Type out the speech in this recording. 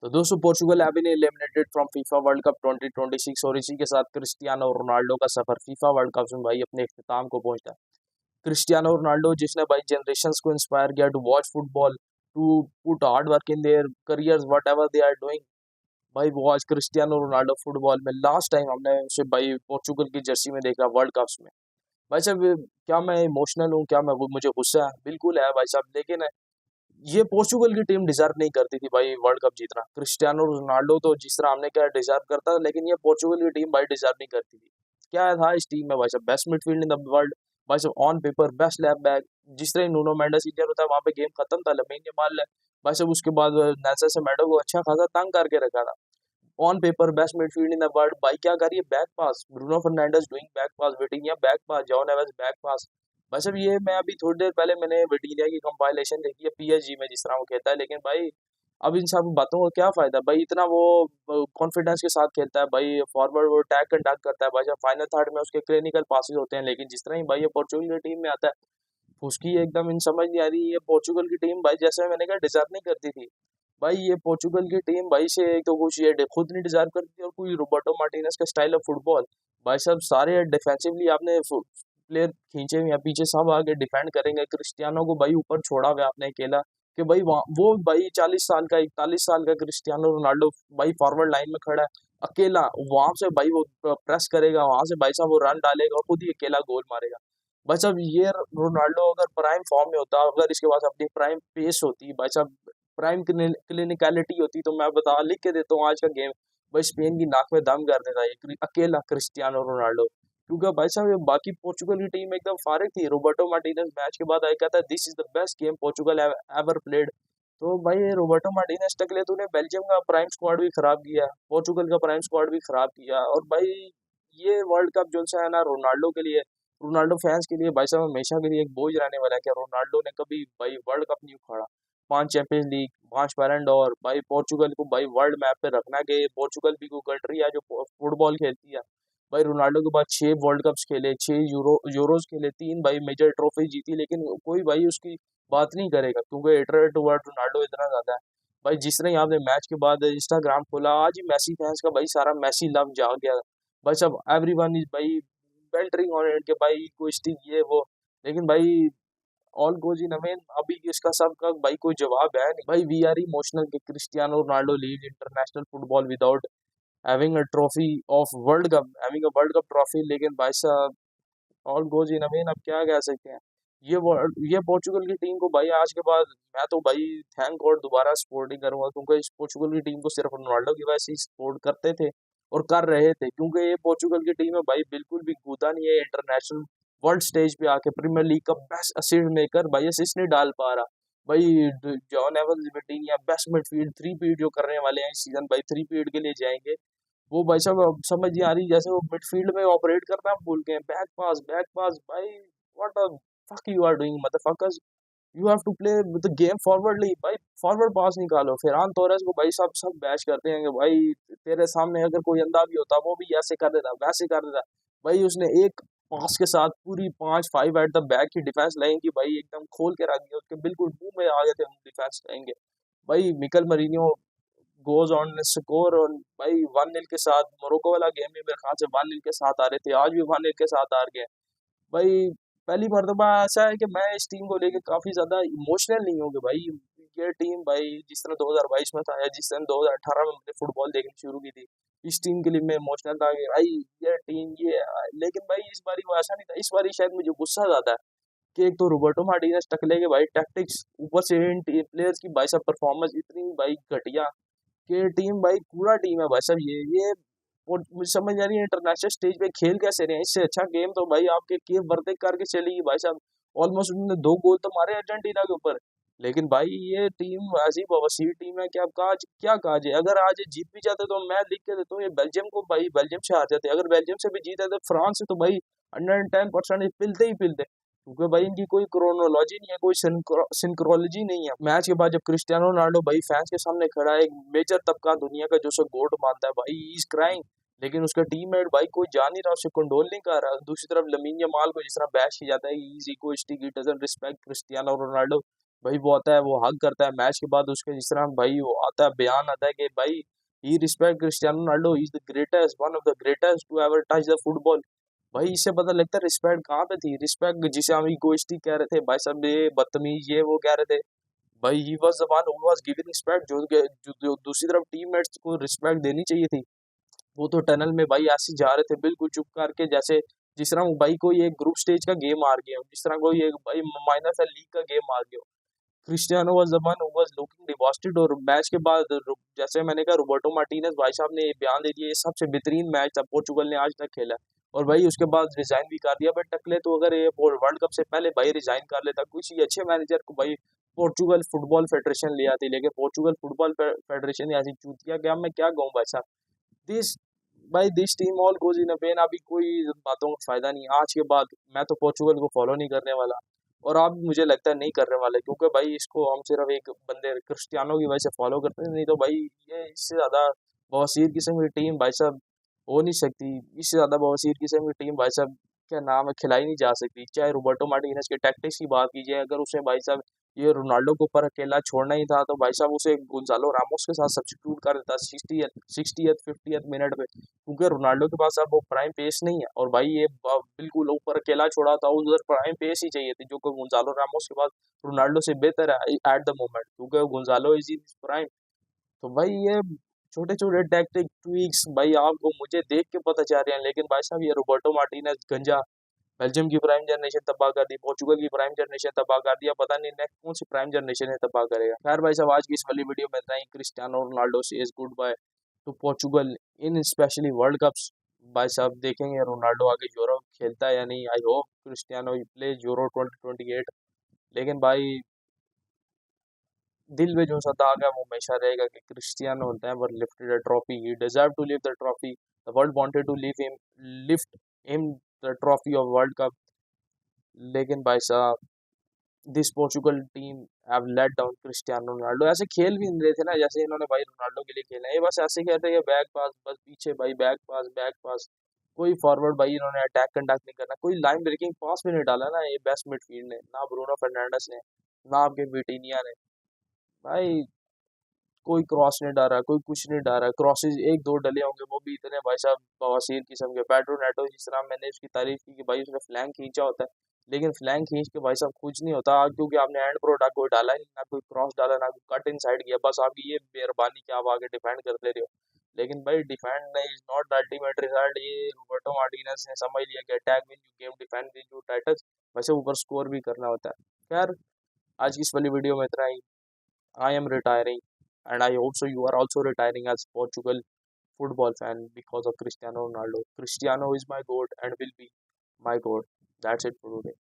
तो दोस्तों Portugal have been eliminated from FIFA world cup 2026 और इसी के साथ क्रिस्टियानो रोनाल्डो का सफर फीफा वर्ल्ड कप में भाई अपने इख्तिताम को पहुंचता है। क्रिस्टियानो रोनाल्डो जिसने भाई जनरेशंस को इंस्पायर किया to watch football, to put hard work in their careers whatever they are doing. भाई वो आज क्रिस्टियानो रोनाल्डो फुटबॉल में लास्ट टाइम हमने उसे भाई पोर्चुगल की जर्सी में देखा वर्ल्ड कप्स में। भाई साहब क्या मैं इमोशनल हूँ, क्या मैं मुझे गुस्सा है, बिल्कुल है भाई साहब, लेकिन ये पोर्चुगल की टीम डिजर्व नहीं करती थी भाई वर्ल्ड कप जीतना। क्रिस्टियानो रोनाल्डो तो जिस तरह हमने क्या डिजर्व करता था, लेकिन ये पोर्चुगल की टीम भाई डिजर्व नहीं करती थी। क्या था इस टीम में भाई साहब, best midfield in the world, भाई साहब on paper best left back. जिस तरह नूनो मेंडेस इंजर होता है वहां पे गेम खत्म था, लमीन यमाल ने भाई साहब उसके बाद नेल्सन सेमेडो को अच्छा खासा तंग करके रखा था। On paper best midfield in the world, भाई क्या करिए back pass, Bruno Fernandes doing back pass, Vitinha back pass, John Evans back pass. भाई साहब ये मैं अभी थोड़ी देर पहले मैंने विटिनिया की कंपाइलेशन देखी है पीएसजी में जिस तरह वो खेलता है, लेकिन भाई अब इन सब बातों का क्या फायदा भाई, इतना वो कॉन्फिडेंस के साथ खेलता है भाई, फॉरवर्ड वो टैग कंडक्ट करता है भाई साहब, फाइनल थर्ड में उसके क्लिनिकल पासेस होते हैं, लेकिन जिस तरह ही भाई ये पोर्चुगल की टीम में आता है उसकी एकदम इन समझ नहीं आ रही। ये पोर्चुगल की टीम भाई जैसे मैंने कहा डिजर्व नहीं करती थी। भाई ये पोर्चुगल की टीम भाई से एक तो कुछ ये खुद नहीं डिजर्व करती और कोई रोबर्टो मार्टिनेज का स्टाइल ऑफ फुटबॉल। भाई साहब सारे डिफेंसिवली आपने प्लेयर खींचे हुए हैं, पीछे सब आगे डिफेंड करेंगे, क्रिस्टियानो को भाई ऊपर छोड़ा हुआ आपने अकेला कि भाई वो भाई 40 साल का 41 साल का क्रिस्टियानो रोनाल्डो भाई फॉरवर्ड लाइन में खड़ा है अकेला, वहां से भाई वो प्रेस करेगा, वहां से भाई साहब वो रन डालेगा और खुद ही अकेला गोल मारेगा। भाई साहब ये रोनाल्डो अगर प्राइम फॉर्म में होता, अगर इसके पास अपनी प्राइम पेस होती, भाई साहब प्राइम क्लिनिकलिटी होती, तो मैं बता लिख के देता हूँ आज का गेम भाई स्पेन की नाक में दम कर देता ये अकेला क्रिस्टियानो रोनाल्डो। क्योंकि भाई साहब ये बाकी पोर्चुगल की टीम एकदम फारिग थी। रोबर्टो मार्टिनेज मैच के बाद आया कहता this is the best game Portugal ever played. तो भाई ये रोबर्टो मार्टिनेज तक ले तूने बेल्जियम का प्राइम स्क्वाड भी खराब किया, पोर्चुगल का प्राइम स्क्वाड भी खराब किया, और भाई ये वर्ल्ड कप जो सा है ना रोनाल्डो के लिए, रोनाल्डो फैंस के लिए भाई साहब हमेशा के लिए एक बोझ रहने वाला है कि रोनाल्डो ने कभी भाई वर्ल्ड कप नहीं उखाड़ा। 5 चैंपियंस लीग, 5 बैलन डोर, भाई पोर्चुगल को भाई वर्ल्ड मैप पे रखना कि पोर्चुगल भी कोई कंट्री है जो फुटबॉल खेलती है। भाई रोनाल्डो के बाद 6 वर्ल्ड कप्स खेले, 6 यूरोज खेले, 3 भाई मेजर ट्रॉफी जीती, लेकिन कोई भाई उसकी बात नहीं करेगा क्योंकि हेटर टुवर्ड रोनाल्डो इतना ज्यादा है। भाई जिस तरह यहाँ पे मैच के बाद इंस्टाग्राम खोला, आज ही मेसी फैंस का भाई सारा मेसी लव जाग गया। भाई सब एवरीवन इज भाई बेल्टरिंग ऑन इट के भाई कोई ये वो, लेकिन भाई ऑल गोज इन अमेन, अभी इसका सबका भाई कोई जवाब है नहीं। भाई वी आर इमोशनल कि Cristiano Ronaldo leave international football without having a trophy of world cup, having a world cup trophy, लेकिन भाई साहब ऑल गोज इन अमेन, अब क्या कह सकते हैं। ये पोर्चुगल की टीम को भाई आज के बाद मैं तो भाई थैंक गॉड दोबारा सपोर्ट नहीं करूंगा, क्योंकि इस पोर्चुगल की टीम को सिर्फ रोनाल्डो की वजह से ही सपोर्ट करते थे और कर रहे थे, क्योंकि ये पोर्चुगल की टीम है भाई बिल्कुल भी कूदा नहीं है इंटरनेशनल वर्ल्ड स्टेज पे आके, प्रीमियर लीग का बेस्ट असिस्ट मेकर भाई असिस्ट नहीं डाल पा रहा। भाई जॉन एवंस विटिंग या बेस्ट मिडफील्ड थ्री पीड जो करने वाले हैं इस सीजन, भाई थ्री पीड के लिए जाएंगे। वो भाई साहब अब समझ नहीं आ रही, जैसे वो मिडफील्ड में ऑपरेट करना हम भूल गए, बैक पास भाई, what the fuck you are doing motherfuckers, you have to play the game forwardly. भाई फॉरवर्ड पास निकालो, फेरान तोरेस को भाई साहब सब बैश करते हैं कि भाई तेरे सामने अगर कोई अंधा भी होता वो भी ऐसे कर देता वैसे कर देता। भाई उसने एक पास के साथ पूरी 5 5 एट द बैक की डिफेंस लाइन की भाई एकदम खोल के रख दिया, उसके बिल्कुल मुंह में आ गए थे हम डिफेंस लाएंगे। भाई Mikal Mourinho goes on score, और भाई 1-0 के साथ मोरक्को वाला गेम में मेरे ख्याल से 1-0 के साथ आ रहे थे, आज भी 1-0 के साथ हार गए। भाई पहली मर्तबा ऐसा है कि मैं इस टीम को लेके काफी ज्यादा इमोशनल नहीं हूँ कि भाई ये टीम भाई जिस तरह 2022 में था या जिस तरह 2018 में मैंने फुटबॉल देखनी शुरू की थी, इस टीम के लिए मैं इमोशनल था कि भाई ये टीम ये, लेकिन भाई इस बारी वो ऐसा नहीं था, इस बारी शायद मुझे गुस्सा ज्यादा है कि एक तो रोबर्टो मार्टिनेज टकले के भाई टैक्टिक्स, ऊपर से इन प्लेयर्स की भाई सब परफॉर्मेंस इतनी भाई घटिया कि टीम भाई कूड़ा टीम है भाई साहब ये, और मुझे समझ नहीं आ रही है इंटरनेशनल स्टेज पे खेल कैसे रहे हैं, इससे अच्छा गेम तो भाई आपके केप वर्दे करके चलेगी भाई साहब। ऑलमोस्ट उन्होंने 2 गोल तो मारे अर्जेंटीना के ऊपर, लेकिन भाई ये टीम ऐसी बवासीर टीम है कि अब कहा क्या कहा जाए। अगर आज ये जीत भी जाते तो मैं लिख के देता हूँ ये बेल्जियम को, भाई बेल्जियम से हार जाते, अगर बेल्जियम से भी जीते तो फ्रांस से तो भाई 110% पिलते ही पिलते, क्योंकि भाई इनकी कोई क्रोनोलॉजी नहीं है, कोई सिंक्रोलॉजी नहीं है। मैच के बाद जब क्रिस्टियानो रोनाल्डो भाई फैंस के सामने खड़ा है, एक मेजर तबका दुनिया का जो उसे गोट मानता है, भाई ही इज क्राइंग, लेकिन उसका टीममेट भाई कोई जान नहीं रहा, उसे कंडोल नहीं कर रहा। दूसरी तरफ लमीन यमाल को जिस तरह बैश किया जाता है, he is egoistic, he doesn't respect Cristiano Ronaldo. भाई वो आता है, वो हग करता है मैच के बाद, उसके जिस तरह भाई वो आता है, बयान आता है कि भाई ही respect Cristiano Ronaldo, is the greatest, one of the greatest to ever touch the football. भाई इससे पता लगता है रिस्पेक्ट कहाँ पे थी, रिस्पेक्ट जिसे हम इगोइस्टिक कह रहे थे भाई साहब, ये बदतमीज ये वो कह रहे थे। भाई he was the one who was giving respect, जो दूसरी तरफ टीममेट्स को रिस्पेक्ट देनी चाहिए थी, वो तो टनल में भाई ऐसे जा रहे थे बिल्कुल चुप करके, जैसे जिस तरह वो भाई कोई एक ग्रुप स्टेज का गेम हार गया हो, जिस तरह कोई एक भाई माइनस लीग का गेम हार गया हो। Cristiano was the one who was looking devastated, और मैच के बाद जैसे मैंने कहा रोबर्टो मार्टिनेज भाई साहब ने ये बयान दे दिया, ये सबसे बेहतरीन मैच था पोर्चुगल ने आज तक खेला है। और भाई उसके बाद रिजाइन भी कर दिया। बट टकले तो अगर ये वर्ल्ड कप से पहले भाई रिजाइन कर लेता, किसी अच्छे मैनेजर को भाई पोर्चुगल फुटबॉल फेडरेशन ले आती, लेकिन पोर्चुगल फुटबॉल फेडरेशन ऐसी चूतिया, क्या मैं क्या कहूँ भाई साहब। दिस भाई this team all goes in a pen, अभी कोई बातों का फायदा नहीं। आज के बाद मैं तो पोर्चुगल को फॉलो नहीं करने वाला, और आप मुझे लगता है नहीं करने वाले, क्योंकि भाई इसको हम सिर्फ एक बंदे क्रिस्टियानो की वजह से फॉलो करते हैं, नहीं तो भाई ये इससे ज़्यादा बवासीर किस्म की टीम भाई साहब हो नहीं सकती। इससे ज़्यादा बवासीर किस्म की टीम भाई साहब क्या नाम है खिलाई नहीं जा सकती। चाहे रोबर्टो मार्टिनेज के टैक्टिक्स की बात कीजिए, अगर उसे भाई साहब ये रोनाल्डो को ऊपर अकेला छोड़ना ही था, तो भाई साहब उसे गोंजालो रामोस के साथ सब्स्टिट्यूट कर देता 60th 50th मिनट पे, क्योंकि रोनाल्डो के पास अब वो प्राइम पेस नहीं है। और भाई ये बिल्कुल ऊपर अकेला छोड़ा था, उधर प्राइम पेस ही चाहिए थी, जो कि गोंजालो रामोस के पास रोनाल्डो से बेहतर है एट द मोमेंट, क्योंकि गोंजालो इज इन प्राइम। तो भाई ये छोटे छोटे टैक्टिक ट्वीक्स भाई आपको मुझे देख के पता चल रहे हैं, लेकिन भाई साहब ये रोबर्टो मार्टिनेज गंजा बेल्जियम की प्राइम जनरेशन तबाह कर दी, पोर्चुगल की प्राइम जनरेशन तबाह कर दिया, पता नहीं नेक्स्ट कौन सी प्राइम जनरेशन है तबाह करेगा। खैर भाई साहब आज की इस वाली वीडियो में इतना ही। क्रिस्टियानो रोनाल्डो से is good by two Portugal in specially world cups. भाई साहब देखेंगे रोनाल्डो आगे यूरो खेलता है या नहीं, I hope Cristiano play euro 2028। लेकिन भाई दिल में जो सा दाग है वो हमेशा रहेगा कि Cristiano never lifted a trophy, he deserve to lift the trophy, the world wanted to lift him the trophy of world cup. लेकिन भाई साहब this Portugal team have let down Cristiano Ronaldo. ऐसे खेल भी नहीं रहे थे ना जैसे इन्होंने भाई रोनाल्डो के लिए खेला है, ये बस ऐसे कहते हैं बैक पास, बस पीछे भाई बैक पास, कोई फॉरवर्ड भाई इन्होंने अटैक कंडक्ट नहीं करना, कोई लाइन ब्रेकिंग पास भी नहीं डाला ना ये बेस्ट मिडफील्ड ने, ना ब्रूनो फर्नांडिस ने, ना आपके विटिनिया ने। भाई कोई क्रॉस नहीं डाला, कोई कुछ नहीं डाला, क्रॉसेज एक दो डले होंगे वो भी इतने भाई साहब बवासीर किस्म के। पेड्रो नेटो जिस तरह मैंने उसकी तारीफ की कि भाई उसने फ्लैंक खींचा होता है, लेकिन फ्लैंक खींच के भाई साहब कुछ नहीं होता, क्योंकि आपने एंड प्रोडक्ट कोई डाला ही नहीं, ना कोई क्रॉस डाला, ना कोई कट इन साइड किया, बस आपकी ये मेहरबानी कि आप आगे डिफेंड करते रहे हो। लेकिन भाई डिफेंड नहीं is not the ultimate result, ये रोबर्टो मार्टिनेज ने समझ लिया कि attack win you game, defend win you titles, वैसे ऊपर स्कोर भी करना होता है। खैर आज की इस वाली वीडियो में इतना ही। I am retiring, and I hope so you are also retiring as Portugal football fan because of Cristiano Ronaldo. Cristiano is my goat and will be my goat. That's it for today.